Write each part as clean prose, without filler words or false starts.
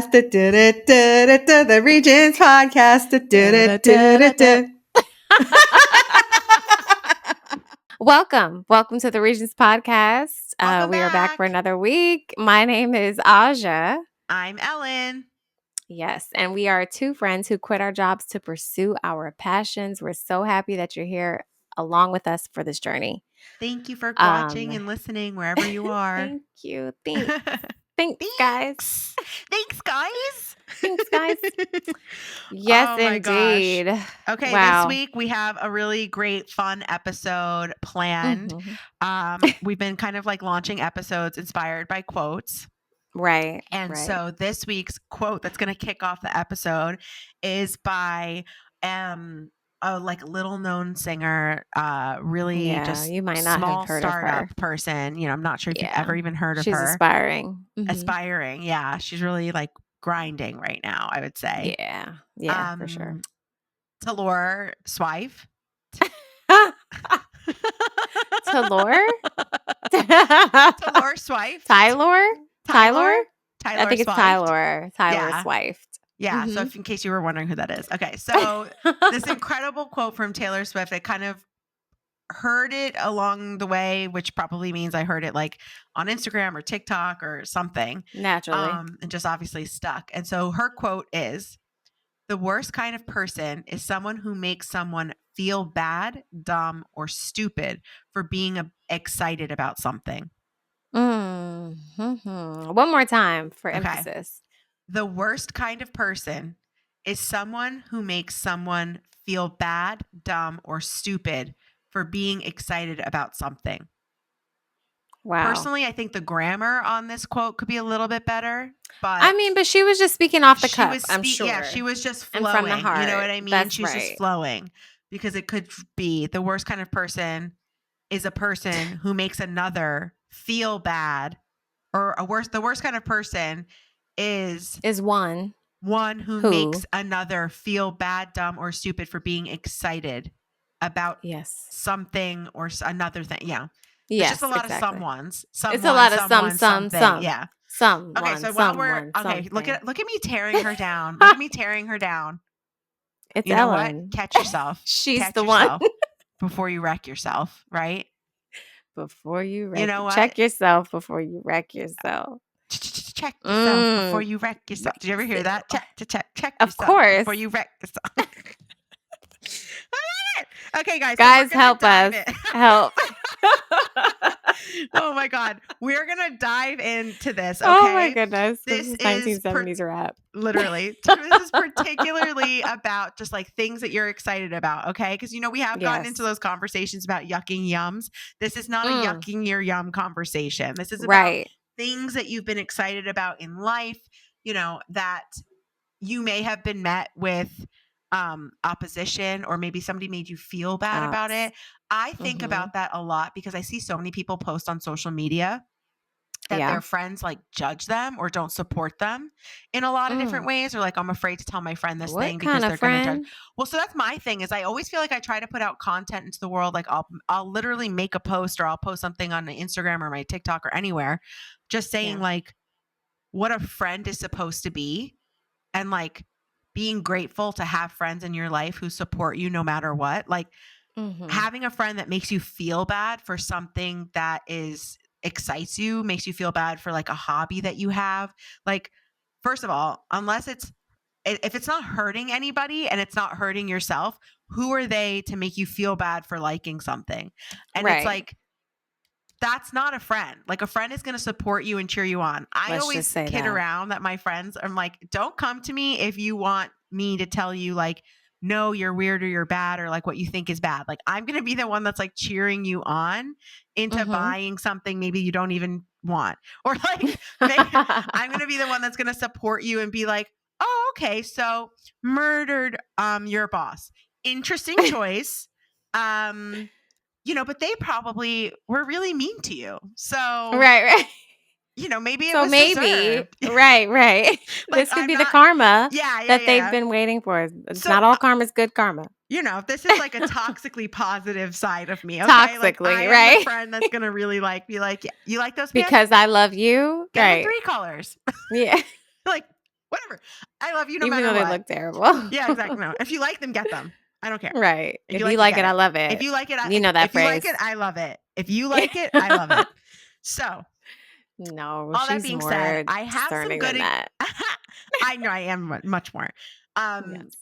podcast. The Regents podcast. Welcome to the Regents podcast. Welcome we are back for back. another week. My name is Aja. I'm Ellen. Yes, and we are two friends who quit our jobs to pursue our passions. We're so happy that you're here along with us for this journey. Thank you for watching and listening wherever you are. Thank you. Thanks, guys. Thanks, guys. Thanks, guys. Yes, Oh my indeed. gosh. Okay, Wow. This week we have a really great, fun episode planned. We've been kind of like launching episodes inspired by quotes. Right. And so this week's quote that's going to kick off the episode is by a like little known singer, really just you might not small have heard startup of her. person. You know, I'm not sure if you've ever even heard of She's her. aspiring. Aspiring. Yeah. She's really like grinding right now, I would say. Yeah, for sure. Taylor Swift. Taylor? Taylor Swift. Tyler? Tyler I think it's Swift. Tyler Swift. Yeah. So in case you were wondering who that is. Okay. So this incredible quote from Taylor Swift, I kind of heard it along the way, which probably means I heard it like on Instagram or TikTok or something. Naturally. And just obviously stuck. And so her quote is, "The worst kind of person is someone who makes someone feel bad, dumb, or stupid for being excited about something." One more time for emphasis. The worst kind of person is someone who makes someone feel bad, dumb, or stupid for being excited about something. Wow. Personally, I think the grammar on this quote could be a little bit better. But but she was just speaking off the cuff, I'm sure. Yeah, she was just flowing. And from the heart. You know what I mean? That's She's just flowing. Because it could be the worst kind of person is a person who makes another feel bad. Or the worst kind of person is one who makes another feel bad, dumb, or stupid for being excited about something or another thing. Yeah. It's just a lot of someones. It's a lot of some. Yeah. Some. Okay, so while we're look at me tearing her down. Look at me tearing her down. It's you know Ellen. What? Catch yourself. She's the one. Before you wreck yourself, right? Before you wreck, you know what? Check yourself before you wreck yourself. Check yourself before you wreck yourself. Did you ever hear that? Check yourself. Of course. Before you wreck yourself. Okay, guys. Guys, help us. Help. Oh my God. We're going to dive into this. Okay? Oh my goodness. This is 1970s rap. Literally. This is particularly about just like things that you're excited about. Okay. Because, we have gotten into those conversations about yucking yums. This is not a yucking your yum conversation. This is about things that you've been excited about in life, that you may have been met with opposition, or maybe somebody made you feel bad about it. I think about that a lot because I see so many people post on social media that their friends like judge them or don't support them in a lot of different ways, or like, I'm afraid to tell my friend this thing because they're going to judge. Well, so that's my thing is I always feel like I try to put out content into the world. Like I'll literally make a post or I'll post something on my Instagram or my TikTok or anywhere just saying like what a friend is supposed to be, and like being grateful to have friends in your life who support you no matter what. Like having a friend that makes you feel bad for something that excites you, makes you feel bad for like a hobby that you have. Like, first of all, if it's not hurting anybody and it's not hurting yourself, who are they to make you feel bad for liking something? And it's like, that's not a friend. Like a friend is going to support you and cheer you on. I always kid around that my friends, I'm like, don't come to me if you want me to tell you like, no, you're weird or you're bad or like what you think is bad. Like I'm going to be the one that's like cheering you on into buying something maybe you don't even want. Or like I'm going to be the one that's going to support you and be like, oh, okay. So murdered your boss. Interesting choice. But they probably were really mean to you. So right. Maybe it was deserved. Right. Like, this could be the karma that they've been waiting for. It's not all karma's good karma. This is like a toxically positive side of me. Okay? Toxically, like, I am the friend that's gonna really like be like, yeah, you like those pants? Because I love you. Get 3 colors. Yeah. Like, I love you no Even matter though they what. look terrible. Yeah, exactly. No. If you like them, get them. I don't care. Right. If If you you like it, like get it, I it. love it. If you like it, You know that if you like phrase. it, I love it. If you like it, I love it. So, No, all that she's being said, more I have some discerning good. than that. I know I am much more. Yes.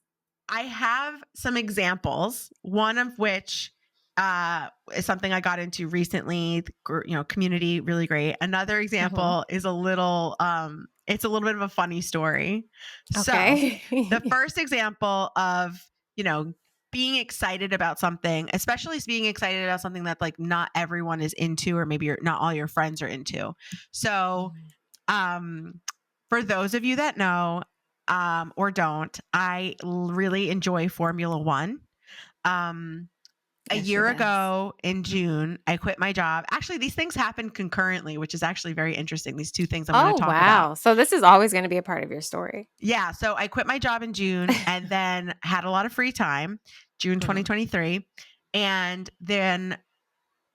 I have some examples. One of which is something I got into recently. Community really great. Another example is a little. It's a little bit of a funny story. Okay. So the first example of being excited about something, especially being excited about something that like not everyone is into, or maybe not all your friends are into. So, for those of you that know, or don't, I really enjoy Formula One. A Yes, she year does. ago in June, I quit my job. Actually, these things happened concurrently, which is actually very interesting. These two things I'm going to talk about. So this is always going to be a part of your story. Yeah. So I quit my job in June and then had a lot of free time, June 2023, and then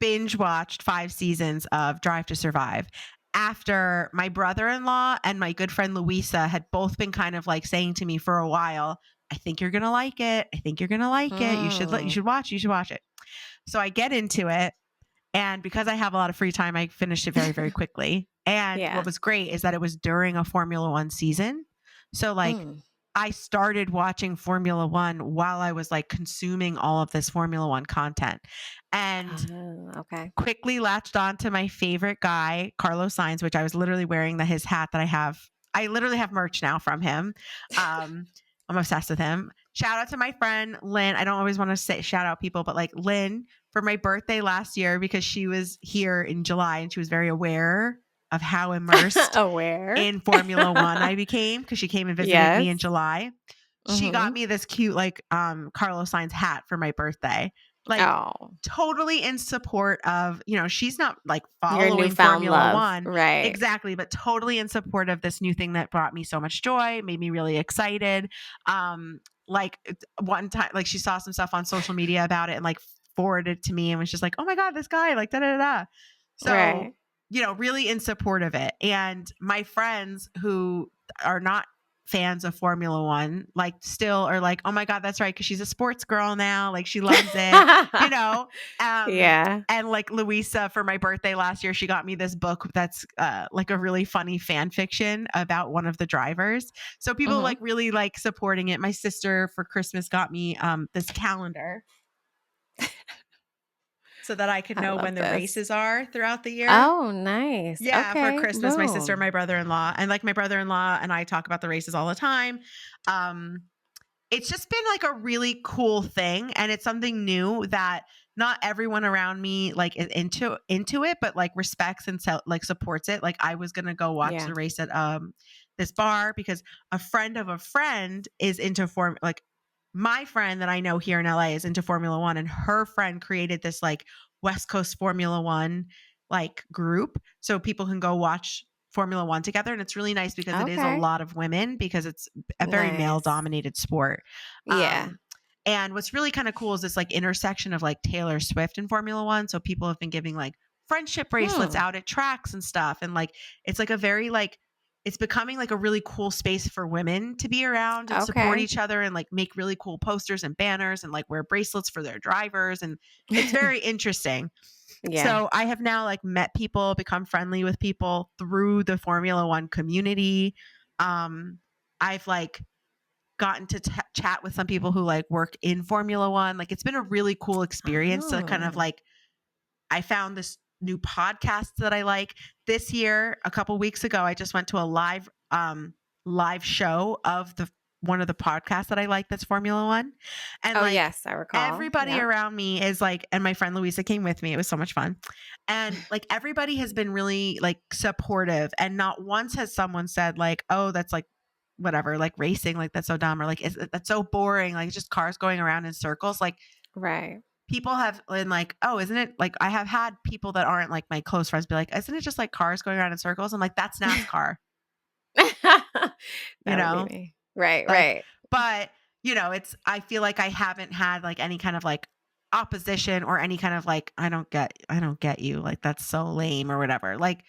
binge watched 5 seasons of Drive to Survive. After my brother-in-law and my good friend Louisa had both been kind of like saying to me for a while, I think you're going to like it. I think you're going to like it. You should watch it. So I get into it. And because I have a lot of free time, I finished it very, very quickly. And what was great is that it was during a Formula One season. So like I started watching Formula One while I was like consuming all of this Formula One content, and quickly latched on to my favorite guy, Carlos Sainz, which I was literally wearing his hat that I have. I literally have merch now from him. I'm obsessed with him. Shout out to my friend Lynn. I don't always want to shout out people, but like Lynn for my birthday last year, because she was here in July and she was very aware of how immersed in Formula One I became, because she came and visited me in July. She got me this cute like Carlos Sainz hat for my birthday. Like totally in support of, she's not like following Formula One. Right. Exactly. But totally in support of this new thing that brought me so much joy, made me really excited. Like one time, like she saw some stuff on social media about it and like forwarded it to me and was just like, oh my God, this guy, like da-da-da-da. So, really in support of it. And my friends who are not fans of Formula One, like still are like, oh my God, that's right. Cause she's a sports girl now. Like she loves it, and like Louisa for my birthday last year, she got me this book that's like a really funny fan fiction about one of the drivers. So people like really like supporting it. My sister for Christmas got me this calendar so that I could know when the races are throughout the year. Oh, nice. Yeah, Okay. for Christmas, my sister and my brother-in-law. And like my brother-in-law and I talk about the races all the time. It's just been like a really cool thing. And it's something new that not everyone around me like is into it, but like respects and like supports it. Like I was gonna go watch the race at this bar because a friend of a friend is into my friend that I know here in LA is into Formula One, and her friend created this like West Coast Formula One like group so people can go watch Formula One together. And it's really nice because it is a lot of women, because it's a very male dominated sport. And what's really kind of cool is this like intersection of like Taylor Swift and Formula One. So people have been giving like friendship bracelets out at tracks and stuff. And like, it's like a very like, it's becoming like a really cool space for women to be around and support each other and like make really cool posters and banners and like wear bracelets for their drivers. And it's very interesting. So I have now like met people, become friendly with people through the Formula One community. I've like gotten to chat with some people who like work in Formula One. Like it's been a really cool experience to kind of like, I found this new podcast that I like. This year, a couple weeks ago, I just went to a live show of one of the podcasts that I like that's Formula One. And yes, I recall. Everybody around me is like, and my friend Louisa came with me. It was so much fun. And like everybody has been really like supportive. And not once has someone said like, oh, that's like whatever, like racing, like that's so dumb, or like that's so boring, like it's just cars going around in circles. Like people have been like, oh, isn't it like, I have had people that aren't like my close friends be like, isn't it just like cars going around in circles? I'm like, that's NASCAR. Right. But I feel like I haven't had like any kind of like opposition or any kind of like, I don't get you, like that's so lame or whatever. Like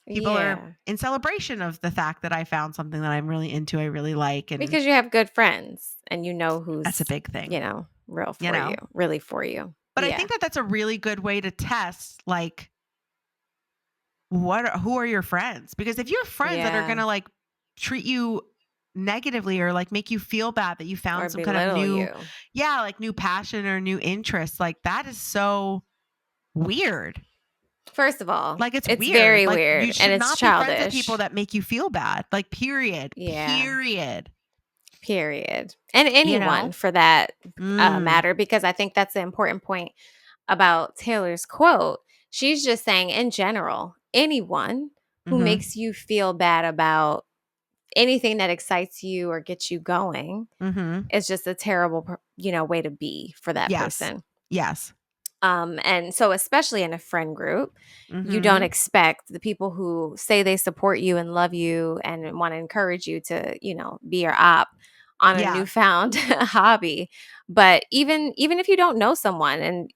People are in celebration of the fact that I found something that I'm really into, I really like. And because you have good friends and you know who's, that's a big thing, real for you, really for you. But I think that that's a really good way to test, like, who are your friends? Because if you have friends that are going to like treat you negatively or like make you feel bad that you found some kind of new, like new passion or new interest, like that is so weird. First of all, like it's weird. Very like, weird. You should and it's not childish. be friends with people that make you feel bad. Like period. Period. And anyone for that matter, because I think that's the important point about Taylor's quote. She's just saying in general, anyone who makes you feel bad about anything that excites you or gets you going is just a terrible, way to be for that person. Yes. And so especially in a friend group, you don't expect the people who say they support you and love you and want to encourage you to, be your op on a newfound hobby. But even if you don't know someone, and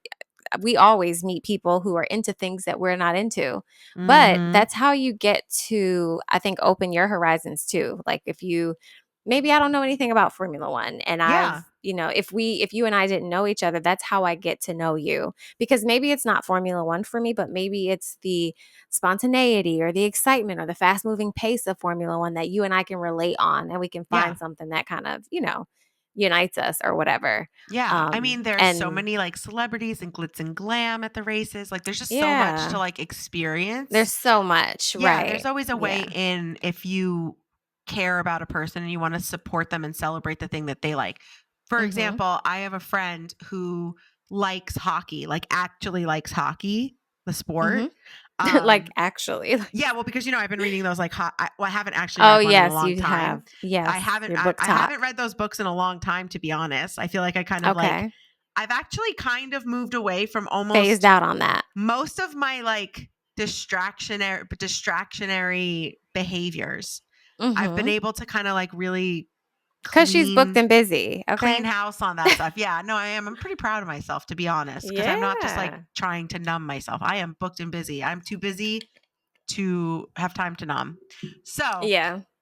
we always meet people who are into things that we're not into, but that's how you get to, I think, open your horizons too. Like maybe I don't know anything about Formula One, and I've, if you and I didn't know each other, that's how I get to know you, because maybe it's not Formula One for me, but maybe it's the spontaneity or the excitement or the fast moving pace of Formula One that you and I can relate on, and we can find something that kind of, unites us or whatever. I mean, there's so many like celebrities and glitz and glam at the races. Like there's just so much to like experience. There's so much, right? There's always a way in if you care about a person and you want to support them and celebrate the thing that they like. For example, I have a friend who likes hockey, like actually likes hockey, the sport. Like actually. Well, because I've been reading those like I haven't actually read one in a long time. Have. Yes. I haven't read those books in a long time, to be honest. I feel like I kind of like I've actually kind of moved away from almost phased out on that. Most of my like distractionary behaviors. I've been able to kind of like really because she's booked and busy. Clean house on that stuff. No, I am. I'm pretty proud of myself, to be honest, because I'm not just like trying to numb myself. I am booked and busy. I'm too busy to have time to numb. So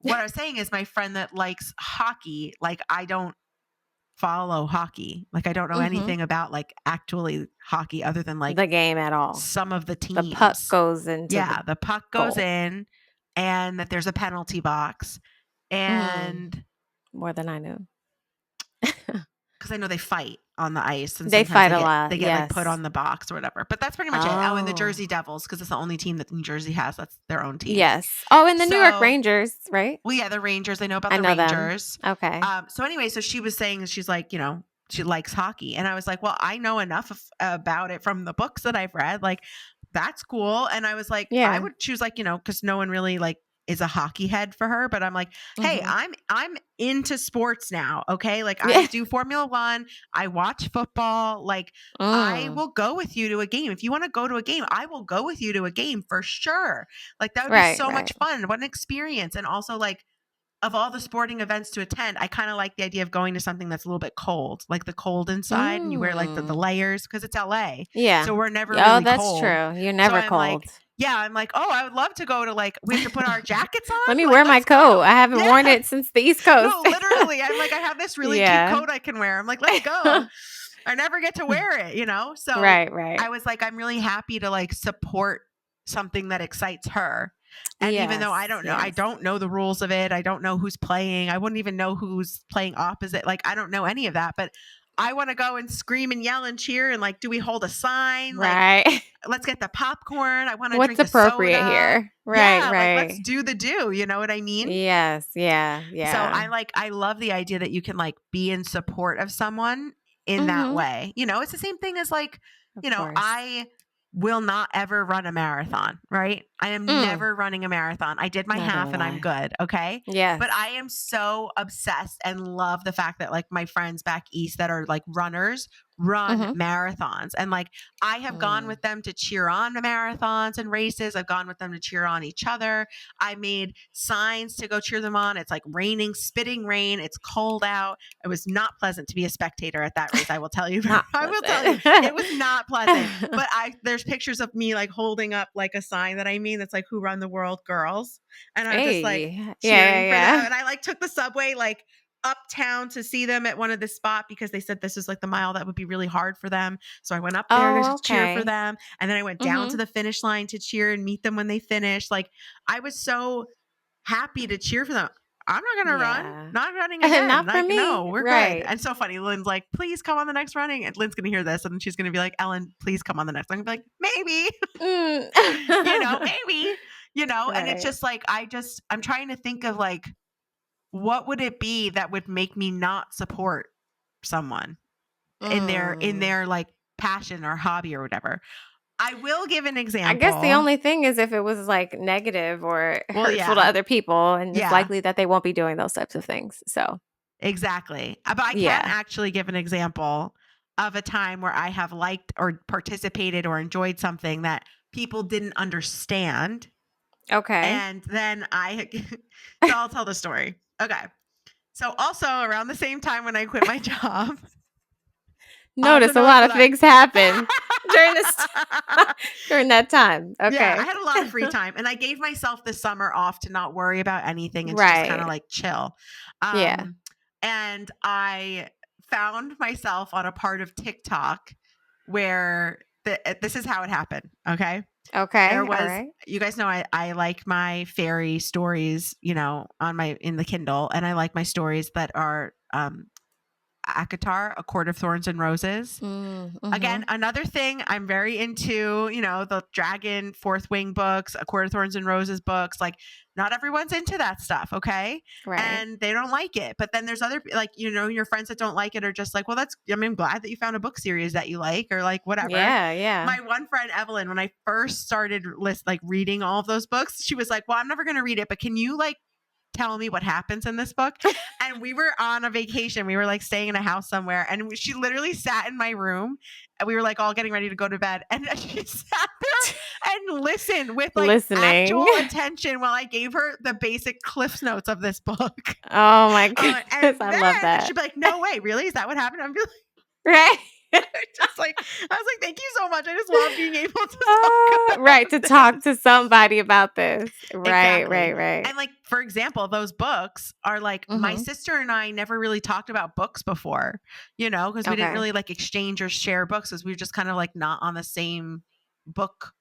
what I was saying is my friend that likes hockey, like I don't follow hockey. Like I don't know anything about like actually hockey other than like the game at all. Some of the teams. The puck goes into the puck goes in, and that there's a penalty box, and more than I knew. Because I know they fight on the ice, and they fight a lot. They get like put on the box or whatever. But that's pretty much it. Oh, and the Jersey Devils, because it's the only team that New Jersey has. That's their own team. Yes. Oh, and the New York Rangers, right? Well, the Rangers. I know about the Rangers. Them. Okay. So anyway, so she was saying she's like, she likes hockey, and I was like, well, I know enough about it from the books that I've read. Like, that's cool. And I was like, I would choose like, because no one really like is a hockey head for her, but I'm like, hey, I'm into sports now. Okay. Like I do Formula One. I watch football. Like I will go with you to a game. If you want to go to a game, I will go with you to a game for sure. Like that would be so much fun. What an experience. And also like of all the sporting events to attend, I kind of like the idea of going to something that's a little bit cold, like the cold inside, and you wear like the layers because it's LA. Yeah. So we're never really cold. Oh, that's true. You're never cold. I'm like, oh, I would love to go to like, we have to put our jackets on. Let me wear my coat. I haven't worn it since the East Coast. No, literally. I'm like, I have this really cute coat I can wear. I'm like, let's go. I never get to wear it, So right. I was like, I'm really happy to like support something that excites her. And even though I don't know, I don't know the rules of it. I don't know who's playing. I wouldn't even know who's playing opposite. Like, I don't know any of that, but I want to go and scream and yell and cheer. And like, do we hold a sign? Right. Like, let's get the popcorn. I want to drink what's appropriate here. Right. Like, let's do the do. You know what I mean? Yes. Yeah. So I love the idea that you can like be in support of someone in that way. It's the same thing as like, I will not ever run a marathon, right? I am never running a marathon. I did my half and I'm good. Okay. Yeah. But I am so obsessed and love the fact that like my friends back east that are like runners run marathons. And like I have gone with them to cheer on the marathons and races. I've gone with them to cheer on each other. I made signs to go cheer them on. It's like raining, spitting rain. It's cold out. It was not pleasant to be a spectator at that race. I will tell you. I will tell you. It was not pleasant. But there's pictures of me like holding up like a sign that I made mean? That's like Who Run the World girls. And I'm just like Hey. cheering for them. Yeah. And I like took the subway like uptown to see them at one of the spot because they said this was like the mile that would be really hard for them. So I went up there Oh, to cheer for okay. them. And then I went down Mhm. to the finish line to cheer and meet them when they finished. Like I was so happy to cheer for them. I'm not going to run. Yeah. Not running again. Not for Like, no, me. we're good. Right. And so funny. Lynn's like, please come on the next running. And Lynn's going to hear this. And she's going to be like, Ellen, please come on the next. I'm going to be like, maybe, maybe, and it's Right. just like, I'm trying to think of like, what would it be that would make me not support someone in their like passion or hobby or whatever? I will give an example. I guess the only thing is if it was like negative or hurtful to yeah. other people, and Yeah. it's likely that they won't be doing those types of things. So Exactly. But I Yeah. can actually give an example of a time where I have liked or participated or enjoyed something that people didn't understand. okay. And then so I'll tell the story. Okay. So also around the same time when I quit my job. Notice a lot of things happen during that time. Okay. Yeah, I had a lot of free time and I gave myself the summer off to not worry about anything and to just kind of like chill. Yeah. And I found myself on a part of TikTok where this is how it happened. Okay. Okay. There was, all right. you guys know, I like my fairy stories, in the Kindle, and I like my stories that are, ACOTAR, A Court of Thorns and Roses. Mm-hmm. Again, another thing I'm very into, the Dragon Fourth Wing books, A Court of Thorns and Roses books. Like, not everyone's into that stuff, okay? Right. And they don't like it. But then there's other, like, your friends that don't like it are just like, well, I'm glad that you found a book series that you like, or like whatever. Yeah, yeah. My one friend, Evelyn, when I first started reading all of those books, she was like, well, I'm never going to read it, but can you like tell me what happens in this book? And we were on a vacation. We were like staying in a house somewhere, and she literally sat in my room, and we were like all getting ready to go to bed, and she sat there and listened with like actual attention while I gave her the basic cliff notes of this book. Oh my goodness, I love that. She'd be like, no way, really? Is that what happened? I'm like, right. just like, I was like, thank you so much. I just love being able to talk right, to talk to somebody about this. Right, Exactly. right. And like, for example, those books are like, my sister and I never really talked about books before, because we didn't really like exchange or share books, because we were just kind of like not on the same book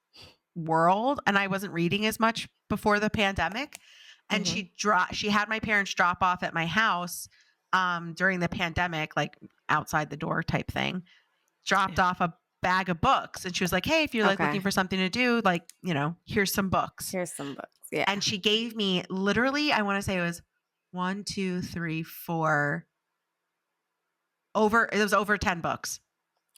world. And I wasn't reading as much before the pandemic. And she had my parents drop off at my house during the pandemic, like outside the door type thing, dropped off a bag of books. And she was like, hey, if you're like looking for something to do, like, here's some books. Yeah. And she gave me literally, I want to say it was 1, 2, 3, 4, it was over 10 books.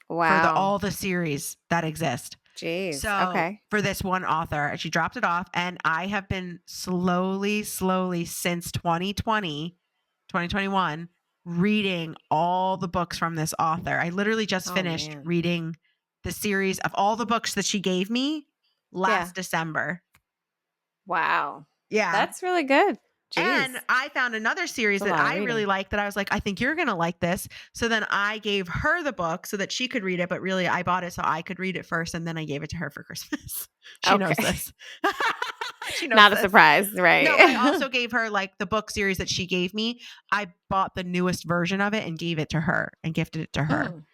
Wow. For all the series that exist. Jeez. So for this one author, she dropped it off, and I have been slowly since 2021, reading all the books from this author. I literally just finished reading the series of all the books that she gave me last December. Wow. Yeah. That's really good. Jeez. And I found another series that I really liked that I was like, I think you're going to like this. So then I gave her the book so that she could read it. But really, I bought it so I could read it first. And then I gave it to her for Christmas. She knows this. She knows Not a surprise, right? No, I also gave her like the book series that she gave me. I bought the newest version of it and gave it to her and gifted it to her.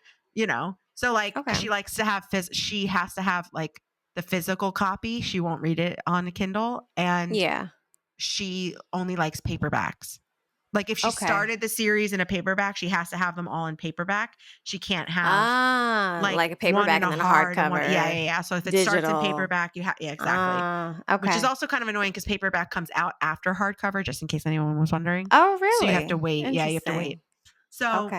So like she likes to have she has to have like the physical copy. She won't read it on a Kindle. And she only likes paperbacks. Like if she started the series in a paperback, she has to have them all in paperback. She can't have like a paperback and then a hardcover. Yeah. So if it starts in paperback, you have exactly. Which is also kind of annoying because paperback comes out after hardcover, just in case anyone was wondering. Oh, really? So you have to wait. Yeah, you have to wait. So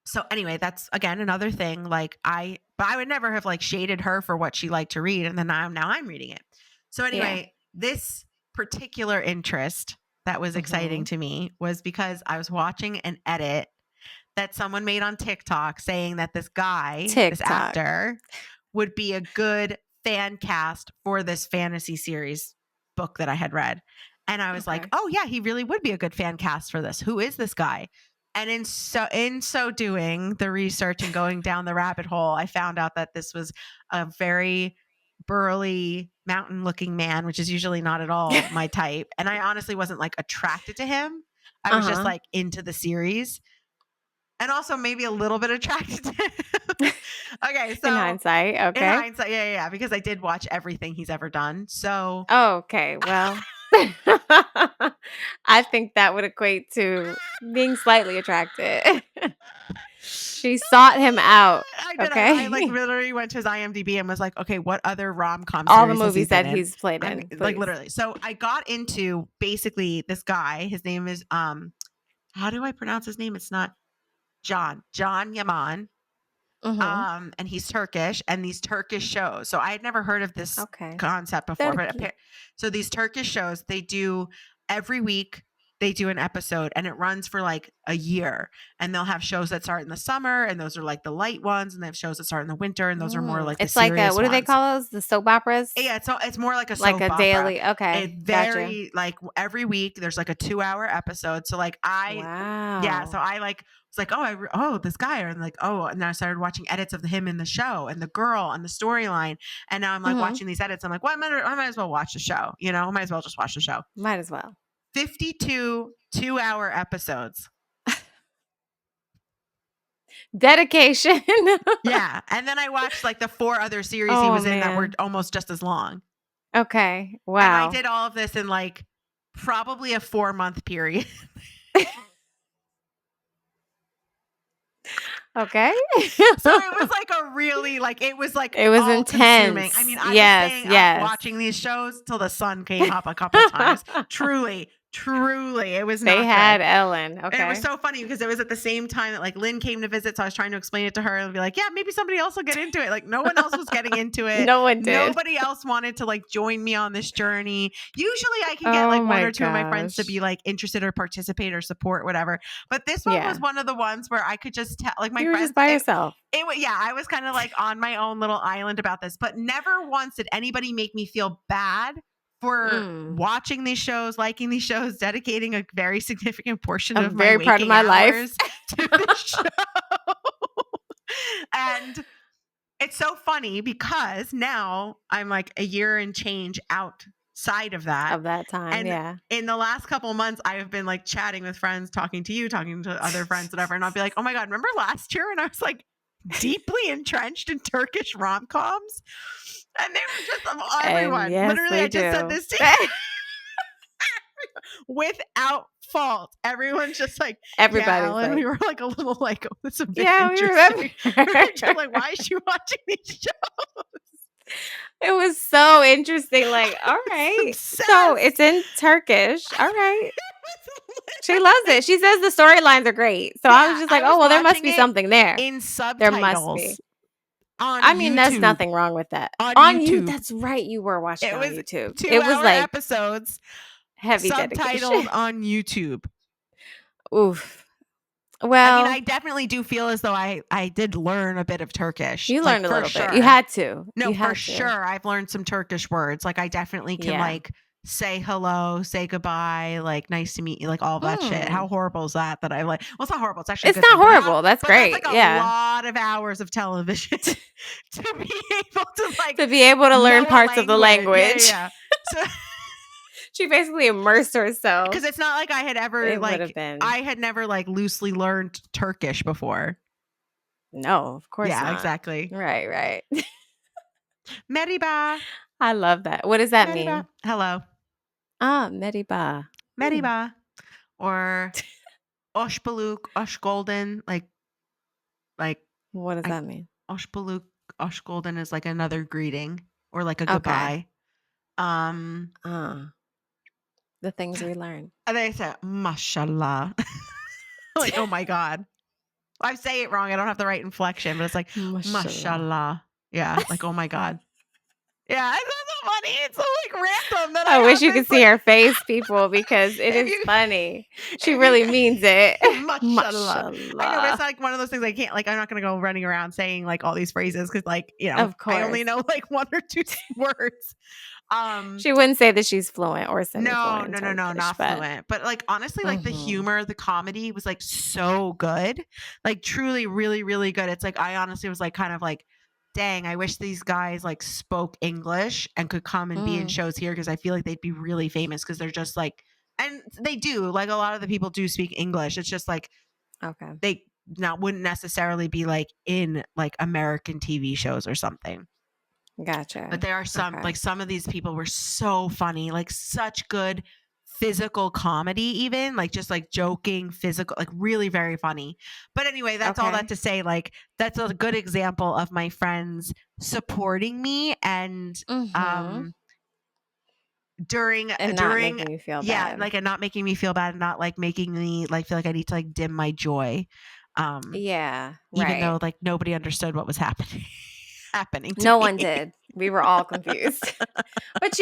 So anyway, that's again another thing. Like I would never have like shaded her for what she liked to read, and then now I'm reading it. So anyway, this particular interest that was exciting to me was because I was watching an edit that someone made on TikTok saying that this guy, this actor, would be a good fan cast for this fantasy series book that I had read. And I was like, oh yeah, he really would be a good fan cast for this. Who is this guy? And in so doing the research and going down the rabbit hole, I found out that this was a very burly mountain-looking man, which is usually not at all my type. And I honestly wasn't like attracted to him. I was just like into the series. And also maybe a little bit attracted to him. Okay, so in hindsight, okay. In hindsight, yeah, because I did watch everything he's ever done. So okay, well, I think that would equate to being slightly attracted. She sought him out. I did. Okay, I like literally went to his IMDb and was like, okay, what other rom-com all the series has he movies been that in? he's played I in. mean, like literally. So I got into basically this guy. His name is how do I pronounce his name? It's not John Yaman. And he's Turkish, and these Turkish shows. So I had never heard of this concept before, but so these Turkish shows, they do every week. They do an episode, and it runs for like a year. And they'll have shows that start in the summer, and those are like the light ones, and they have shows that start in the winter, and those are more like the it's like serious what do they ones. call those? The soap operas? Yeah, it's more like a like soap a opera. daily. Okay, It very like every week there's like a 2-hour episode. So like so I like was like, oh, this guy, and like, and then I started watching edits of him in the show and the girl and the storyline, and now I'm like watching these edits. I'm like, well, I might as well watch the show. You know, I might as well just watch the show. Might as well. 52 2-hour episodes. Dedication. Yeah, and then I watched like the 4 other series he was in that were almost just as long. Okay, wow. And I did all of this in like probably a 4-month period. Okay. So it was like a really it was intense. Consuming. I mean, I was staying up watching these shows till the sun came up a couple times. Truly, it was they not had good. Ellen. Okay. And it was so funny because it was at the same time that like Lynn came to visit, so I was trying to explain it to her and be like, yeah, maybe somebody else will get into it. Like no one else was getting into it. No one did. Nobody else wanted to like join me on this journey. Usually I can get like one or two of my friends to be like interested or participate or support whatever. But this one was one of the ones where I could just tell like my you were friends just by yourself. I was kind of like on my own little island about this, but never once did anybody make me feel bad for watching these shows, liking these shows, dedicating a very significant portion of very part of my life to the show. And it's so funny because now I'm like a year and change outside of that time. And in the last couple of months, I have been like chatting with friends, talking to you, talking to other friends, whatever. And I'll be like, oh my God, remember last year? And I was like deeply entrenched in Turkish rom-coms. And they were just everyone. Literally, I just said this to you. Without fault. Everyone's just like, everybody's like, we were like a little like, oh, this is a bit we remember. We were just like, why is she watching these shows? It was so interesting. Like, all right. So it's in Turkish. All right. She loves it. She says the storylines are great. So I was just like, oh, well, there must be something there. In subtitles. There must be. I mean, YouTube. There's nothing wrong with that. On YouTube. That's right. You were watching on YouTube. It was like episodes. Heavy subtitled on YouTube. Oof. Well, I mean, I definitely do feel as though I did learn a bit of Turkish. You learned a little bit. You had to. No, for sure. I've learned some Turkish words. Like I definitely can like say hello, say goodbye, like nice to meet you, like all that shit. How horrible is that? That I like. Well, it's not horrible. It's actually. It's not horrible. That's great. That's like a lot of hours of television to be able to learn parts of the language. Yeah. So. She basically immersed herself. Because it's not like I had ever I had never like loosely learned Turkish before. No, of course not. Yeah, exactly. Right. Merhaba. I love that. What does that mean? Hello. Merhaba. Merhaba. Or Oshbaluk, Oshgolden, like what does that mean? Oshbaluk, Oshgolden is like another greeting or like a goodbye. The things we learn. And they say, mashallah. Like, oh my God. I say it wrong. I don't have the right inflection, but it's like, mashallah. Yeah. Like, oh my God. Yeah. It's so funny. It's so like random. That I wish you could see her face, people, because it is funny. She really means it. Mashallah. I know, but it's like one of those things I can't, like, I'm not going to go running around saying like all these phrases because, like, you know, of course. I only know like 1 or 2 words. She wouldn't say that she's fluent or no, not fluent. But like honestly, like the humor, the comedy was like so good, like truly, really, really good. It's like I honestly was like kind of like dang, I wish these guys like spoke English and could come and be in shows here, because I feel like they'd be really famous, because they're just like, and they do, like a lot of the people do speak English. It's just like, Okay. they wouldn't necessarily be like in like American TV shows or something. Gotcha. But there are some, like some of these people were so funny, like such good physical comedy, even like just like joking, physical, like really very funny. But anyway, that's all that to say, like that's a good example of my friends supporting me and during not making you feel bad. like, and not making me feel bad, and not like making me like feel like I need to like dim my joy. Yeah, even though like nobody understood what was happening to no me. one did. We were all confused. But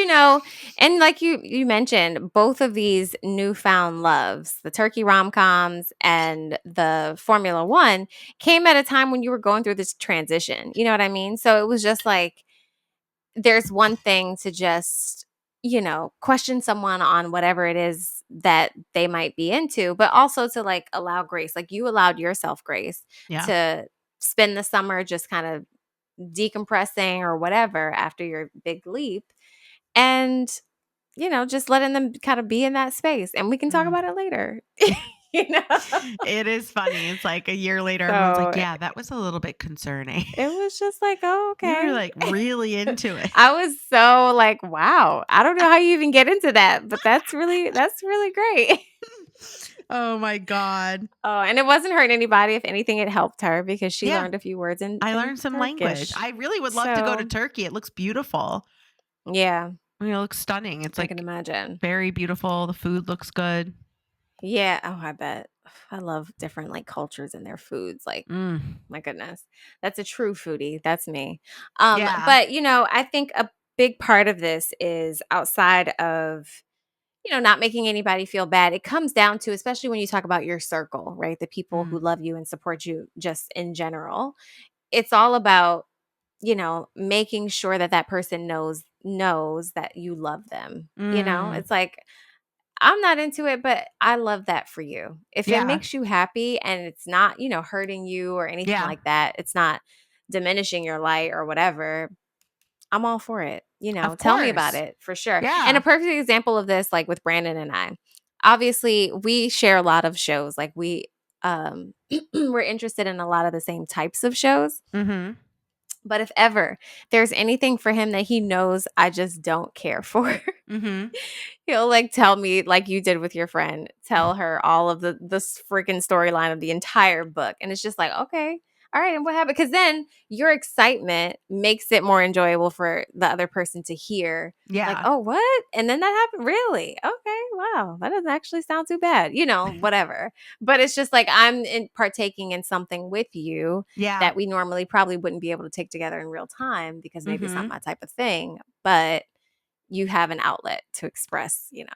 and like you mentioned, both of these newfound loves, the turkey rom-coms and the Formula One, came at a time when you were going through this transition. You know what I mean? So it was just like, there's one thing to just, question someone on whatever it is that they might be into, but also to like allow grace. Like you allowed yourself grace to spend the summer just kind of decompressing or whatever after your big leap, and just letting them kind of be in that space, and we can talk about it later. It is funny. It's like a year later, everyone's like, yeah, that was a little bit concerning. It was just like, oh, okay. You were like really into it. I was so like, wow, I don't know how you even get into that, but that's really great. Oh my God. Oh, and it wasn't hurting anybody. If anything, it helped her because she learned a few words in I learned some Turkish. language. I really would love to go to Turkey. It looks beautiful. Yeah. I mean, it looks stunning. It's like, I can imagine. Very beautiful. The food looks good. Yeah. Oh, I bet. I love different like cultures and their foods. Like, my goodness, that's a true foodie. That's me. But I think a big part of this is outside of, not making anybody feel bad. It comes down to, especially when you talk about your circle, right? The people who love you and support you just in general. It's all about, making sure that that person knows that you love them. It's like, I'm not into it, but I love that for you. If it makes you happy and it's not, hurting you or anything like that, it's not diminishing your light or whatever, I'm all for it. Tell me about it for sure. Yeah. And a perfect example of this, like with Brandon and I, obviously we share a lot of shows. Like we, we're interested in a lot of the same types of shows. But if ever there's anything for him that he knows I just don't care for, he'll like tell me, like you did with your friend, tell her all of the freaking storyline of the entire book. And it's just like, okay, all right. And what happened? Because then your excitement makes it more enjoyable for the other person to hear. Yeah. Like, oh, what? And then that happened? Really? Okay. Wow. That doesn't actually sound too bad. Whatever. But it's just like I'm partaking in something with you that we normally probably wouldn't be able to take together in real time because maybe it's not my type of thing. But you have an outlet to express, your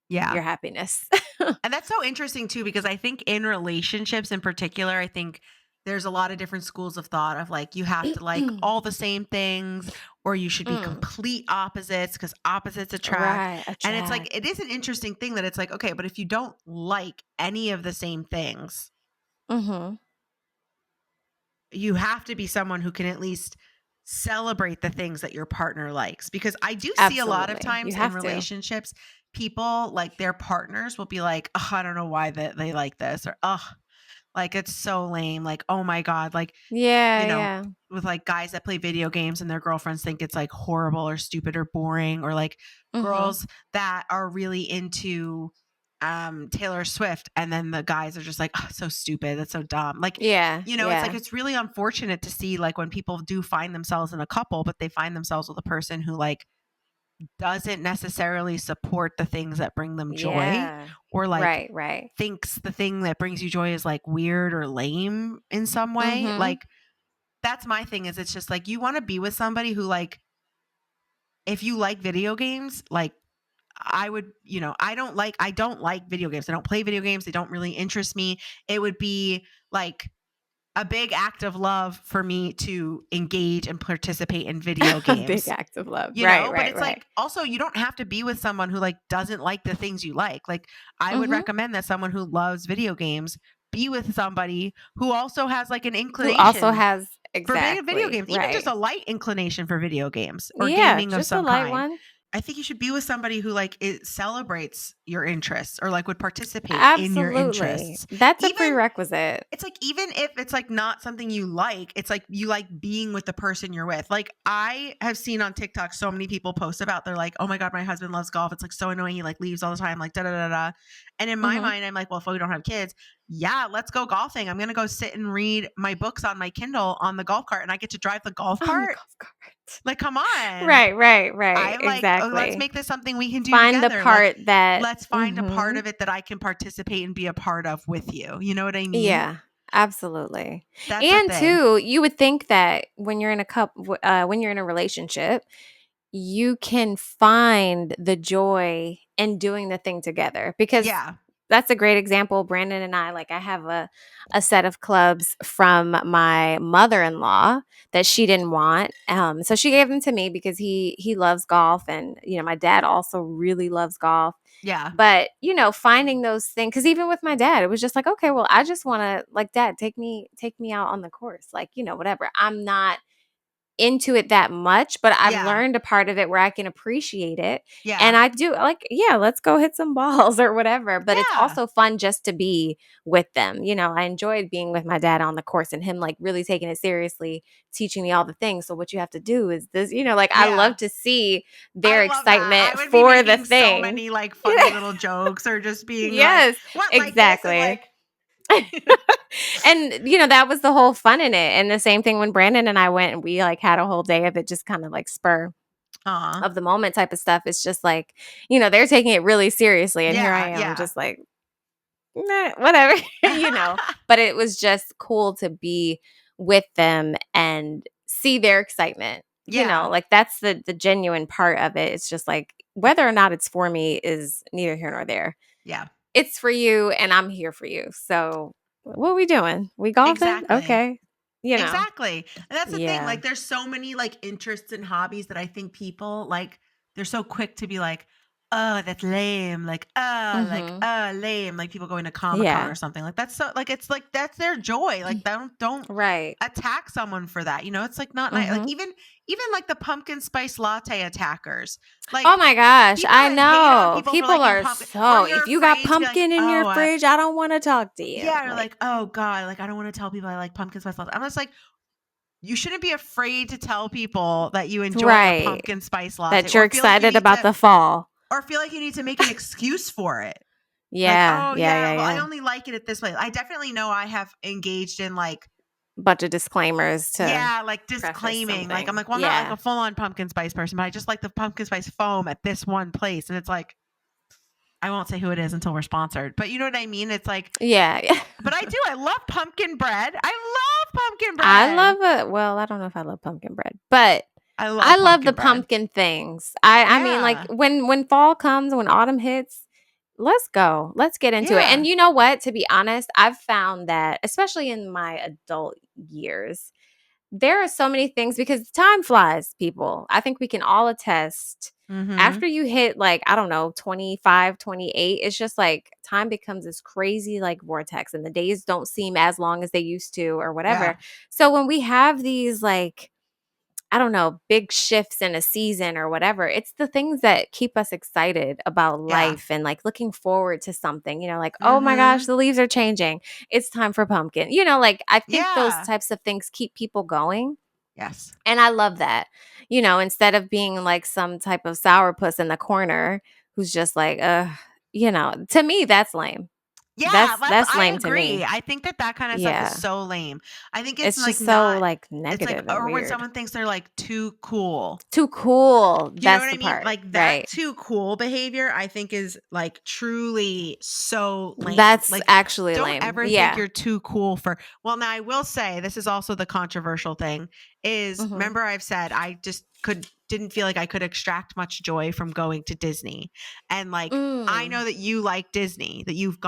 happiness. And that's so interesting too, because I think in relationships in particular, I think there's a lot of different schools of thought of like, you have to like all the same things, or you should be complete opposites because opposites attract. Right, And it's like, it is an interesting thing that it's like, okay, but if you don't like any of the same things, you have to be someone who can at least celebrate the things that your partner likes. Because I do see a lot of times in relationships, people like their partners will be like, oh, I don't know why they like this, or oh, like it's so lame, like oh my God, like with like guys that play video games and their girlfriends think it's like horrible or stupid or boring, or like girls that are really into Taylor Swift, and then the guys are just like, oh, so stupid, that's so dumb, like it's like, it's really unfortunate to see like when people do find themselves in a couple, but they find themselves with a person who like doesn't necessarily support the things that bring them joy, or like thinks the thing that brings you joy is like weird or lame in some way. Like that's my thing, is it's just like, you want to be with somebody who like, if you like video games, like I would, I don't like video games. I don't play video games. They don't really interest me. It would be like a big act of love for me to engage and participate in video games. Big act of love. But it's like, also, you don't have to be with someone who like doesn't like the things you like. Like I would recommend that someone who loves video games be with somebody who also has like an inclination. Who also has Exactly. For video games, even just right. a light inclination for video games or Yeah, gaming of just a some light kind. one. I think you should be with somebody who like it celebrates your interests or like would participate in your Absolutely. interests. That's a Even prerequisite. it's like even if it's like not something you like, it's like you like being with the person you're with. Like I have seen on TikTok so many people post about they're like, oh my God, my husband loves golf. It's like so annoying. He like leaves all the time, like da da da da. And in my mind, I'm like, well, if we don't have kids, yeah, let's go golfing. I'm gonna go sit and read my books on my Kindle on the golf cart and I get to drive the golf On the cart. golf cart. Like, come on. Right. I'm like, oh, let's Exactly. make this something we can do Find together. the part like, that. let's find a part of it that I can participate and be a part of with you. You know what I mean? Yeah, absolutely. That's a And thing. too, you would think that when you're in when you're in a relationship, you can find the joy in doing the thing together because Yeah. that's a great example. Brandon and I, like, I have a set of clubs from my mother-in-law that she didn't want. So she gave them to me because he loves golf, and my dad also really loves golf. Yeah. But finding those things, because even with my dad, it was just like, okay, well, I just want to, like, Dad, take me out on the course, like, whatever. I'm not into it that much, but I've learned a part of it where I can appreciate it. Yeah. And I do like, let's go hit some balls or whatever. But it's Yeah. also fun just to be with them. I enjoyed being with my dad on the course and him like really taking it seriously, teaching me all the things. So what you have to do is this, I love to see their excitement I would for be the making thing. so many like funny little jokes or just being Yes, like, what, exactly. like this? And, And that was the whole fun in it. And the same thing when Brandon and I went and we like had a whole day of it, just kind of like spur of the moment type of stuff. It's just like, they're taking it really seriously. And here I am just like, nah, whatever, but it was just cool to be with them and see their excitement. Like that's the genuine part of it. It's just like, whether or not it's for me is neither here nor there. Yeah. It's for you and I'm here for you. So what are we doing? We golfing? Exactly. Okay. Exactly. And that's the thing. Yeah. Like there's so many like interests and hobbies that I think people like they're so quick to be like, oh, that's lame. Like, lame. Like people going to Comic-Con or something. Like that's so like it's like that's their joy. Like don't right. attack someone for that. It's like not nice. Like even like the pumpkin spice latte attackers. Like, oh my gosh, I know. People are so if you got pumpkin in your fridge, I don't want to talk to you. Yeah, like, oh God, like I don't want to tell people I like pumpkin spice latte. I'm just like, you shouldn't be afraid to tell people that you enjoy a pumpkin spice latte. That you're excited about the fall. Or feel like you need to make an excuse for it. Yeah. Like, well, I only like it at this place. I definitely know I have engaged in like bunch of disclaimers to like disclaiming. Like I'm like, well, I'm not like a full-on pumpkin spice person, but I just like the pumpkin spice foam at this one place. And it's like, I won't say who it is until we're sponsored, but you know what I mean? It's like, yeah. But I love pumpkin bread. I love pumpkin bread. I love it. Well, I don't know if I love pumpkin bread, but I love the pumpkin things. I mean, like when fall comes, when autumn hits, let's go. Let's get into it. And you know what? To be honest, I've found that, especially in my adult years, there are so many things because time flies, people. I think we can all attest. After you hit like, I don't know, 25, 28, it's just like time becomes this crazy like vortex and the days don't seem as long as they used to or whatever. Yeah. So when we have these like, I don't know, big shifts in a season or whatever, it's the things that keep us excited about life and like looking forward to something, like, oh my gosh, the leaves are changing. It's time for pumpkin. Like I think those types of things keep people going. Yes. And I love that, instead of being like some type of sourpuss in the corner who's just like, to me, that's lame. Yeah, that's lame I agree. to me. I think that kind of stuff is so lame. I think it's like just so like negative. It's like, or when someone thinks they're like too cool. Too cool. You that's know what the I mean? part. Like that too cool behavior, I think is like truly so lame. That's like, actually lame. Don't ever think you're too cool for. Well, now I will say this is also the controversial thing. Is remember I've said I just didn't feel like I could extract much joy from going to Disney. And like I know that you like Disney, that you've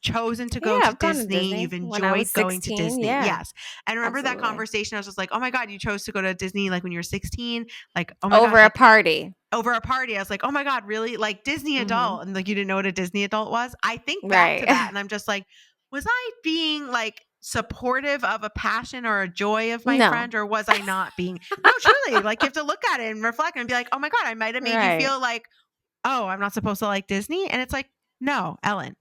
chosen to go to Disney. You've enjoyed going to Disney. Yeah. Yes. And remember that conversation, I was just like, oh my God, you chose to go to Disney like when you were 16? Like, oh my God. Over a party. Over a party. I was like, oh my God, really? Like Disney adult. And like you didn't know what a Disney adult was? I think back to that and I'm just like, was I being like supportive of a passion or a joy of my No. friend, or was I not being? No, truly, like you have to look at it and reflect and be like, oh my God, I might have made you Right. feel like, oh, I'm not supposed to like Disney. And it's like, no, Ellen,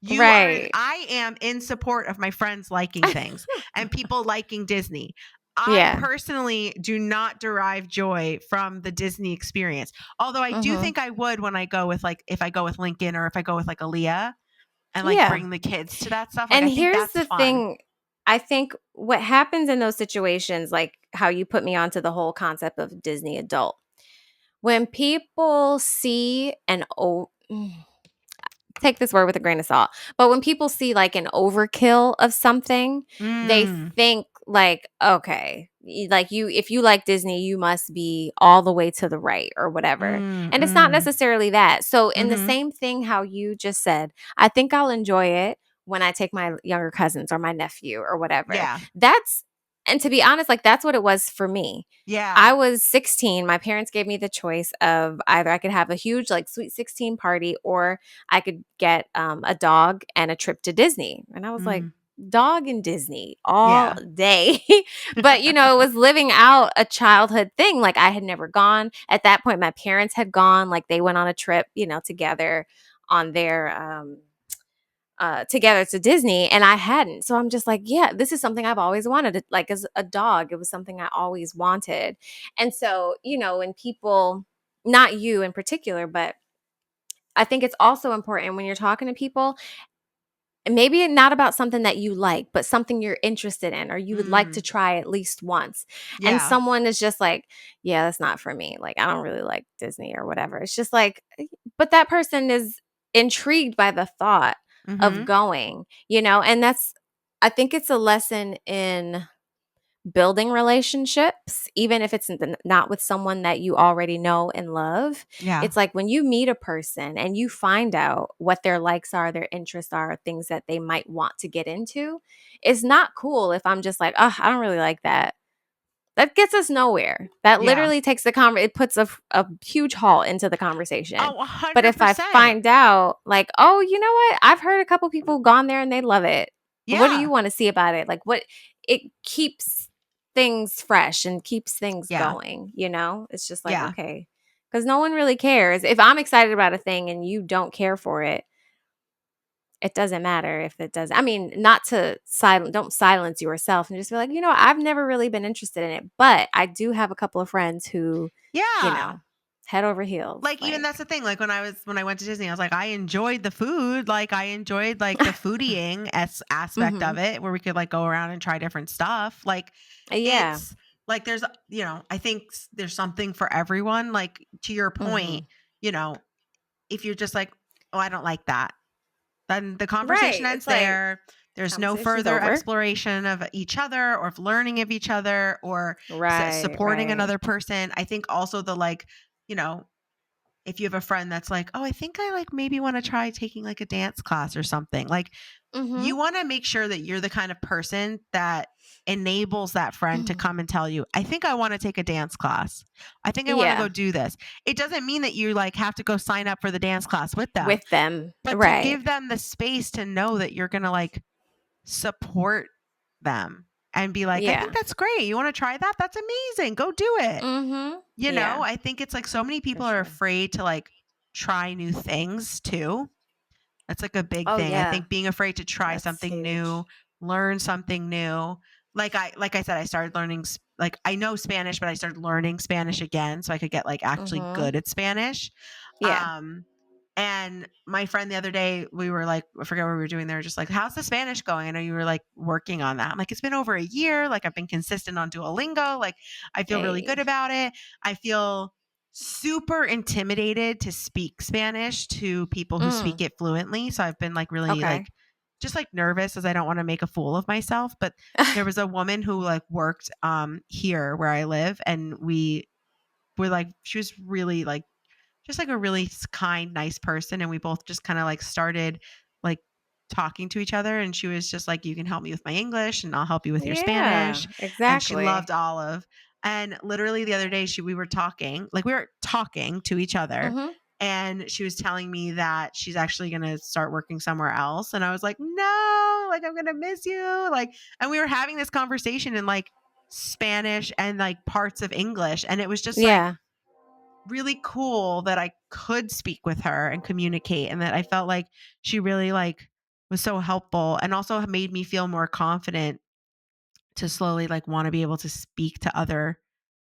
Right. I am in support of my friends liking things and people liking Disney. I Yeah. personally do not derive joy from the Disney experience. Although I do think I would when I go with like, if I go with Lincoln or if I go with like Aaliyah and like Yeah. bring the kids to that stuff. Like, And I think here's that's the fun. thing. I think what happens in those situations, like how you put me onto the whole concept of Disney adult, when people see take this word with a grain of salt, but when people see like an overkill of something, they think like, okay, like if you like Disney, you must be all the way to the right or whatever. And it's not necessarily that. So in the same thing, how you just said, I think I'll enjoy it when I take my younger cousins or my nephew or whatever. Yeah. And to be honest, like that's what it was for me. Yeah. I was 16. My parents gave me the choice of either I could have a huge like sweet 16 party or I could get a dog and a trip to Disney. And I was like, dog and Disney all day. But, you know, it was living out a childhood thing. Like I had never gone. At that point, my parents had gone. Like they went on a trip, you know, together on their together to Disney, and I hadn't. So I'm just like, yeah, this is something I've always wanted. Like as a dog, it was something I always wanted. And so, you know, when people, not you in particular, but I think it's also important when you're talking to people, maybe not about something that you like, but something you're interested in or you would like to try at least once. Yeah. And someone is just like, yeah, that's not for me. Like, I don't really like Disney or whatever. It's just like, but that person is intrigued by the thought of going, you know, and I think it's a lesson in building relationships, even if it's not with someone that you already know and love. Yeah. It's like when you meet a person and you find out what their likes are, their interests are, things that they might want to get into. It's not cool if I'm just like, oh, I don't really like that. That gets us nowhere. That literally takes it puts a huge halt into the conversation. Oh, 100%. But if I find out, like, oh, you know what? I've heard a couple people gone there and they love it. Yeah. What do you want to see about it? Like, it keeps things fresh and keeps things going, you know? It's just like, okay. Because no one really cares. If I'm excited about a thing and you don't care for it, it doesn't matter if it doesn't. I mean, not to don't silence yourself and just be like, you know, I've never really been interested in it, but I do have a couple of friends who, you know, head over heels. Like even that's the thing. Like when I went to Disney, I was like, I enjoyed the food. Like I enjoyed like the foodieing aspect of it, where we could like go around and try different stuff. Like it's like there's, you know, I think there's something for everyone. Like to your point, you know, if you're just like, oh, I don't like that, then the conversation ends there. There's no further exploration of each other or of learning of each other or supporting another person. I think also the like, you know, if you have a friend that's like, oh, I think I like maybe want to try taking like a dance class or something. Like you want to make sure that you're the kind of person that enables that friend to come and tell you, I think I want to take a dance class. I think I want to go do this. It doesn't mean that you like have to go sign up for the dance class with them. But to give them the space to know that you're going to like support them and be like, I think that's great. You want to try that? That's amazing. Go do it. You know, I think it's like so many people are afraid to like try new things too. That's like a big thing. I think being afraid to try something new, learn something new. Like I said, I started learning, like I know Spanish, but I started learning Spanish again so I could get like actually good at Spanish. And my friend the other day, we were like, I forget what we were doing there, just like, how's the Spanish going? I know you were like working on that. I'm like, it's been over a year. Like I've been consistent on Duolingo. Like I feel really good about it. I feel super intimidated to speak Spanish to people who speak it fluently. So I've been like really like just like nervous as I don't want to make a fool of myself. But there was a woman who like worked here where I live, and we were like, she was really like just like a really kind, nice person. And we both just kind of like started like talking to each other. And she was just like, you can help me with my English and I'll help you with your Spanish. Exactly. And she loved Olive. And literally the other day we were talking to each other. And she was telling me that she's actually going to start working somewhere else. And I was like, no, like, I'm going to miss you. Like, and we were having this conversation in like Spanish and like parts of English. And it was just like really cool that I could speak with her and communicate. And that I felt like she really like was so helpful and also made me feel more confident to slowly like want to be able to speak to other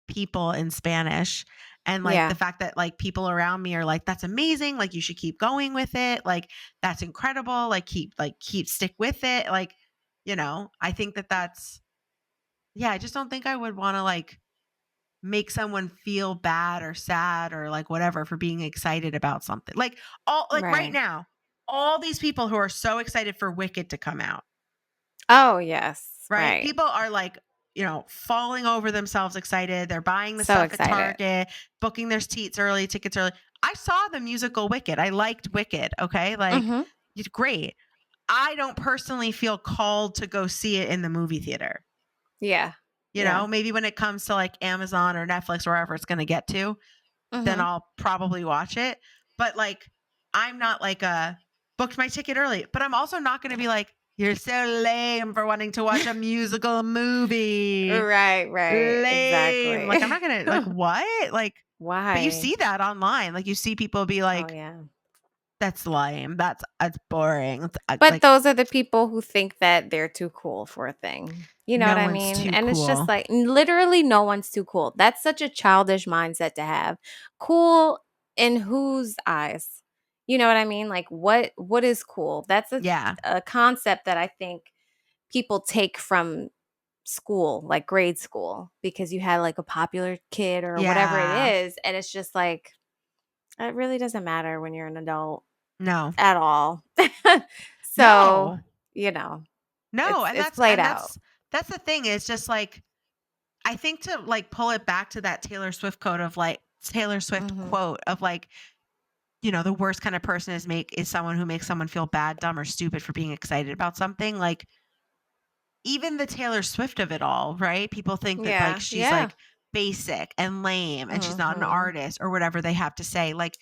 people in Spanish. And like the fact that like people around me are like, that's amazing. Like you should keep going with it. Like that's incredible. Like keep stick with it. Like, you know, I think that that's, yeah, I just don't think I would want to like make someone feel bad or sad or like whatever for being excited about something. Like all like right now, all these people who are so excited for Wicked to come out. Oh, yes. Right? People are like, you know, falling over themselves excited. They're buying the So stuff excited. at Target, booking their tickets early. I saw the musical Wicked. I liked Wicked. Okay. Like it's great. I don't personally feel called to go see it in the movie theater. Yeah. You know, maybe when it comes to like Amazon or Netflix or wherever it's going to get to, then I'll probably watch it. But like, I'm not like booked my ticket early, but I'm also not going to be like, you're so lame for wanting to watch a musical movie. Right. Lame. Exactly. Like, I'm not going to like, what? Like, why? But you see that online. Like you see people be like, oh, yeah. That's lame. That's boring. But like, those are the people who think that they're too cool for a thing. You know No what I one's mean? too And it's just cool. like literally no one's too cool. That's such a childish mindset to have. Cool in whose eyes? You know what I mean? Like what is cool? That's a concept that I think people take from school, like grade school, because you had like a popular kid or whatever it is, and it's just like it really doesn't matter when you're an adult. No. At all. So, No. you know, No, it's played out. That's the thing. It's just like I think to like pull it back to that Taylor Swift quote of like you know, the worst kind of person is someone who makes someone feel bad, dumb, or stupid for being excited about something. Like even the Taylor Swift of it all, right? People think that like she's like basic and lame and she's not an artist or whatever they have to say. Like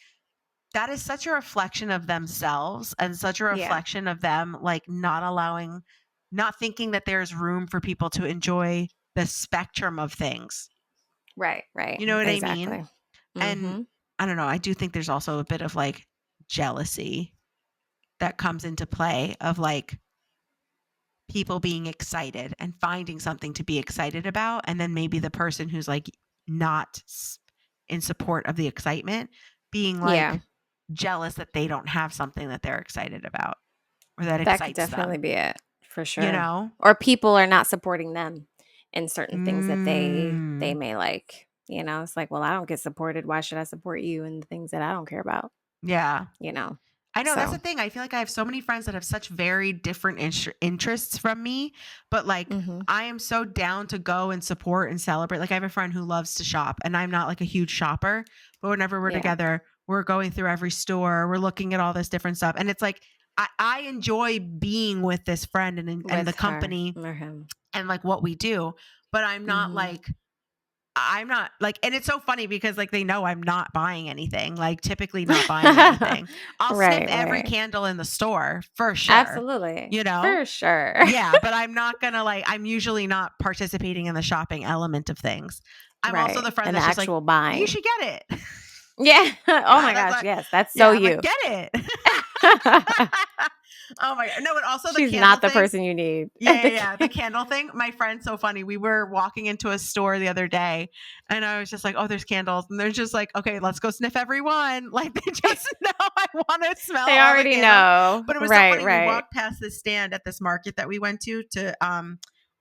that is such a reflection of themselves and such a reflection of them like not thinking that there's room for people to enjoy the spectrum of things. Right. You know what I mean? Mm-hmm. And I don't know. I do think there's also a bit of like jealousy that comes into play of like people being excited and finding something to be excited about. And then maybe the person who's like not in support of the excitement being like jealous that they don't have something that they're excited about or that excites could definitely them. be it for sure. You know? Or people are not supporting them in certain things that they may like. You know, it's like, well, I don't get supported. Why should I support you in the things that I don't care about? Yeah. You know? I know that's the thing. I feel like I have so many friends that have such very different interests from me, but like I am so down to go and support and celebrate. Like I have a friend who loves to shop and I'm not like a huge shopper, but whenever we're together, we're going through every store, we're looking at all this different stuff. And it's like, I enjoy being with this friend and the company and like what we do, but I'm not like, and it's so funny because like they know I'm not buying anything, like typically not buying anything. I'll sniff every candle in the store for sure. Absolutely. You know? For sure. Yeah, but I'm not going to I'm usually not participating in the shopping element of things. I'm also the friend that's just like, buying. You should get it. Yeah. Oh my gosh. Yes. That's so you. Like, get it. Oh my God. No, but also she's not the person you need. Yeah. The candle thing. My friend's so funny. We were walking into a store the other day and I was just like, oh, there's candles. And they're just like, okay, let's go sniff every one. Like they just know I want to smell. They already know. But it was so funny. We walked past this stand at this market that we went to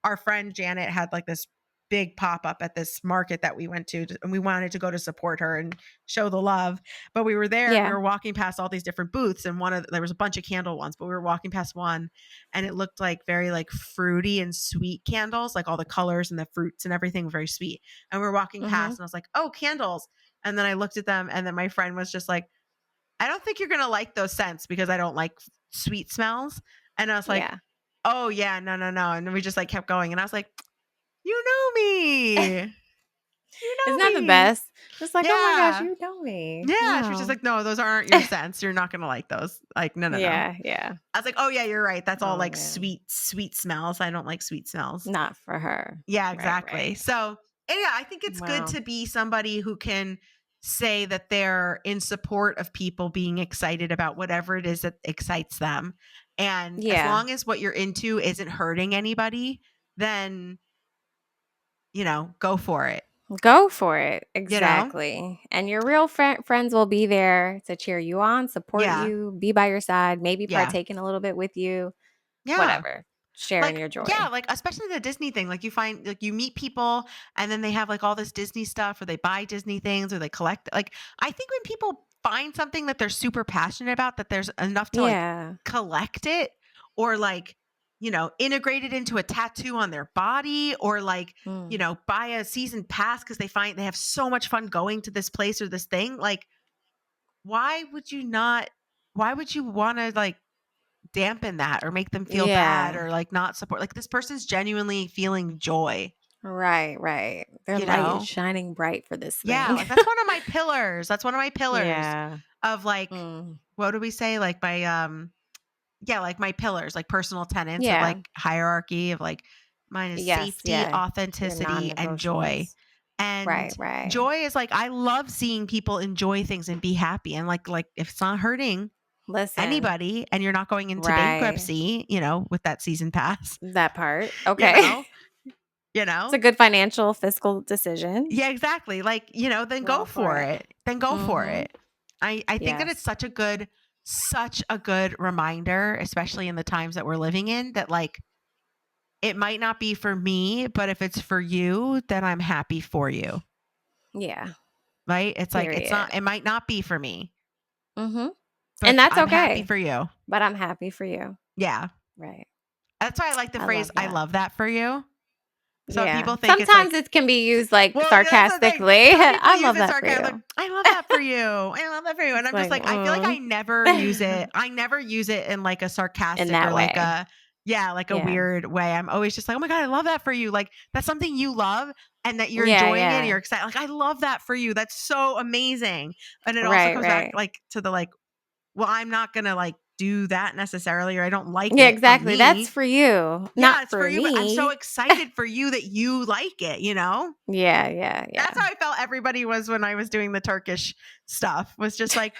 our friend Janet had like this big pop-up at this market that we went to and we wanted to go to support her and show the love, but we were there and we were walking past all these different booths and there was a bunch of candle ones, but we were walking past one and it looked like very like fruity and sweet candles, like all the colors and the fruits and everything very sweet, and we were walking past and I was like, oh, candles. And then I looked at them and then my friend was just like, I don't think you're gonna like those scents because I don't like sweet smells. And I was like, oh yeah, no. And then we just like kept going and I was like, you know me. You know Isn't that the me. best? Just like, oh my gosh, Yeah. you know me. Yeah. She was just Wow. like, no, those aren't your scents. You're not going to like those. Like, no. Yeah. I was like, oh, yeah, you're right. That's all Oh, like man. sweet smells. I don't like sweet smells. Not for her. Yeah, Right, exactly. right. So, and yeah, I think it's good Wow. to be somebody who can say that they're in support of people being excited about whatever it is that excites them. And as Yeah. long as what you're into isn't hurting anybody, then, go for it. Go for it. You know? Exactly. And your real friends will be there to cheer you on, support Yeah. you, be by your side, maybe Yeah. partake in a little bit with you. Yeah. Whatever. Sharing your joy. Yeah, like especially the Disney thing. Like you find like you meet people and then they have like all this Disney stuff or they buy Disney things or they collect like I think when people find something that they're super passionate about that there's enough to like Yeah. collect it or like, integrate it into a tattoo on their body or like, buy a season pass because they have so much fun going to this place or this thing. Like, why would you want to like dampen that or make them feel bad Yeah. or like not support like this person's genuinely feeling joy, Right. Their light is shining bright for this thing. yeah, like that's one of my pillars Yeah. of like what do we say like like my pillars like personal tenets of Yeah. like hierarchy of like mine is Yes, safety, yeah. Your authenticity and joy. non-negotiables. And Right. joy is like I love seeing people enjoy things and be happy and like if it's not hurting Listen. anybody and you're not going into bankruptcy, with that season pass. That part. Okay. It's a good financial fiscal decision. Yeah, exactly. Like, then go for it. Then go for it. I think that it's such a good reminder, especially in the times that we're living in, that like it might not be for me, but if it's for you, then I'm happy for you. Yeah. Right? It's like Period. it might not be for me. And that's I'm okay. happy for you. But I'm happy for you. Yeah. Right. That's why I like the phrase, I love that for you. So people think sometimes it can be used like sarcastically. I love that for you. Like, I love that for you. I love that for you. And I'm just like, I feel like I never use it. I never use it in like a sarcastic or like a weird way. I'm always just like, oh my God, I love that for you. Like that's something you love and that you're enjoying it and you're excited. Like, I love that for you. That's so amazing. And it also comes back like to the like, well, I'm not going to like do that necessarily, or I don't like it. Yeah, exactly. That's for you. Not it's for you, me. but I'm so excited for you that you like it, Yeah. That's how I felt everybody was when I was doing the Turkish stuff. Was just like,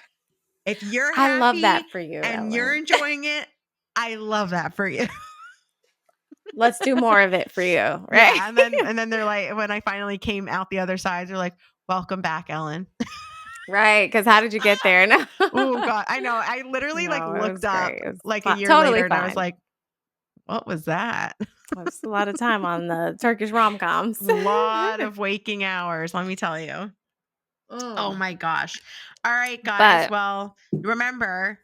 if you're happy I love that for you. and Ellen. you're enjoying it, I love that for you. Let's do more of it for you, right? Yeah, and then they're like, when I finally came out the other side, they're like, welcome back, Ellen. Right, because how did you get there? No. Oh God, I know. I literally looked up like a year totally later, and fine. I was like, "What was that?" That's a lot of time on the Turkish rom-coms. A lot of waking hours, let me tell you. Oh my gosh! All right, guys. Well, remember,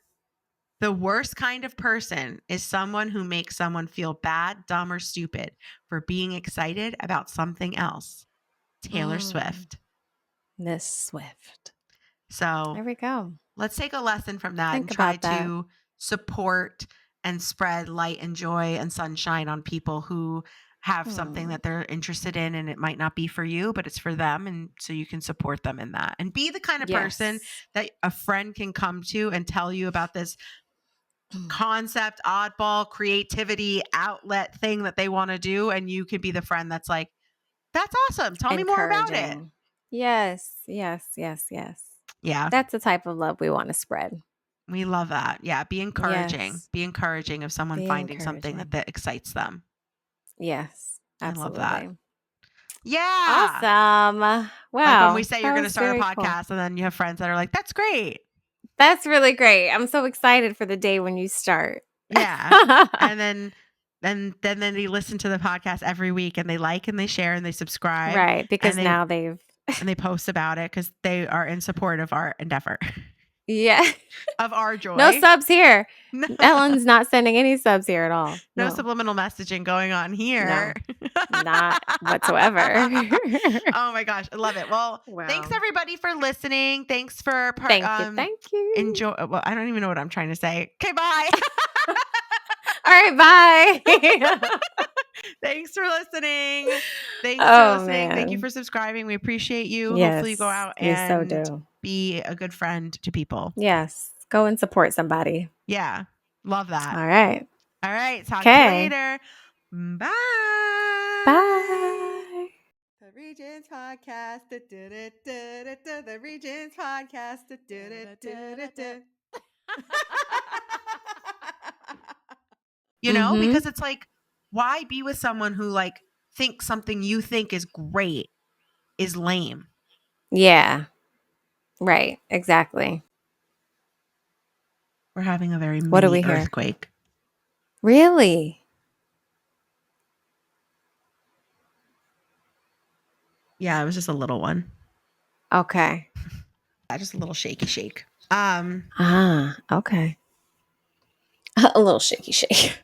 the worst kind of person is someone who makes someone feel bad, dumb, or stupid for being excited about something else. Taylor Swift. Miss Swift. So there we go. Let's take a lesson from that and try to support and spread light and joy and sunshine on people who have something that they're interested in, and it might not be for you, but it's for them. And so you can support them in that and be the kind of person that a friend can come to and tell you about this concept, oddball, creativity, outlet thing that they want to do. And you can be the friend that's like, that's awesome. Tell me more about it. Yes. Yeah. That's the type of love we want to spread. We love that. Yeah. Be encouraging. Yes. Be encouraging of someone finding something that excites them. Yes. Absolutely. I love that. Yeah. Awesome. Wow. Like when we say you're going to start a podcast and then you have friends that are like, that's great. That's really great. I'm so excited for the day when you start. Yeah. and then they listen to the podcast every week and they like and they share and they subscribe. Right. Because now they've and they post about it because they are in support of our endeavor. Yeah. Of our joy. No subs here. No. Ellen's not sending any subs here at all. No subliminal messaging going on here. No, not whatsoever. Oh my gosh. I love it. Well, thanks everybody for listening. Thanks for thank you. Enjoy. Well, I don't even know what I'm trying to say. Okay, bye. All right, bye. Thanks for listening. Thanks for listening. Thank you for subscribing. We appreciate you. Yes, hopefully you go out we so and do. be a good friend to people. Yes. Go and support somebody. Yeah. Love that. All right. All right. Talk to you later. Bye. Bye. The Regents Podcast. The Regents Podcast. You know, because it's like, why be with someone who like thinks something you think is great is lame? Yeah. Right. Exactly. We're having a very What do we mini hear? earthquake. Really? Yeah, it was just a little one. Okay. Yeah, just a little shaky shake. Okay. A little shaky shake.